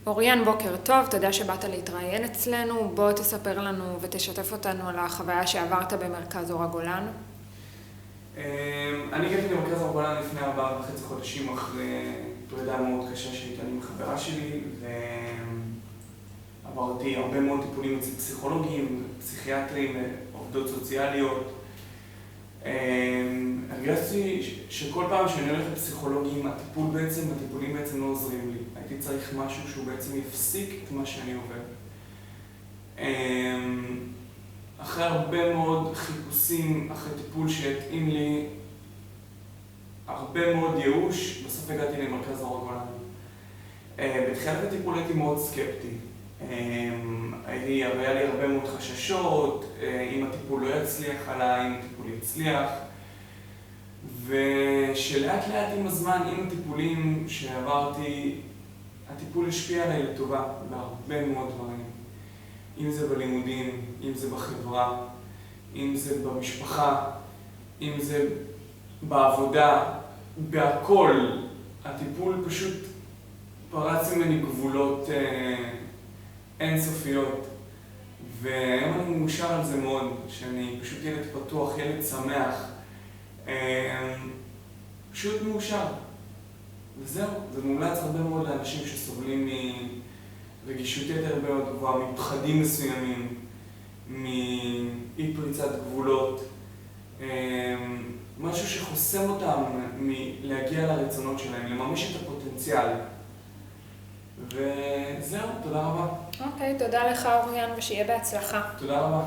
אוריאן, בוקר טוב, תודה שבאת להתראיין אצלנו. בוא תספר לנו ותשתף אותנו על החוויה שעברת במרכז אור הגולן. אני הגעתי למרכז אור הגולן לפני 4.5 חודשים אחרי פרידה מאוד קשה שהייתה לי עם חברה שלי, ועברתי הרבה מאוד טיפולים אצל פסיכולוגים, פסיכיאטרים, עובדות סוציאליות. הרגשתי שכל פעם שאני הולך לפסיכולוגים, הטיפולים בעצם לא עוזרים לי. הייתי צריך משהו שהוא בעצם יפסיק את מה שאני עובר. אחרי הרבה מאוד חיפושים, אחרי טיפול שהתאים לי, הרבה מאוד ייאוש, בסוף הגעתי למרכז אור הגולן. בתחילת הטיפול הייתי מאוד סקפטי. היה לי הרבה מאוד חששות, אם הטיפול לא יצליח עליי, אם הטיפול יצליח. ושלאט לאט עם הזמן, עם הטיפולים שעברתי, הטיפול השפיע עליי לטובה בהרבה מאוד דברים. אם זה בלימודים, אם זה בחברה, אם זה במשפחה, אם זה בעבודה, בהכל. הטיפול פשוט פרץ ממני גבולות אינסופיות. והיום אני מאושר על זה מאוד, שאני פשוט ילד פתוח, ילד שמח. פשוט מאושר. וזהו, זה מומלץ הרבה מאוד לאנשים שסובלים מרגישות יתר הרבה מאוד גבוהה, מפחדים מסוימים, מאי פריצת גבולות, משהו שחוסם אותם מלהגיע לרצונות שלהם, לממש את הפוטנציאל. וזהו, תודה רבה. אוקיי, תודה לך אוריאן ושיהיה בהצלחה. תודה רבה.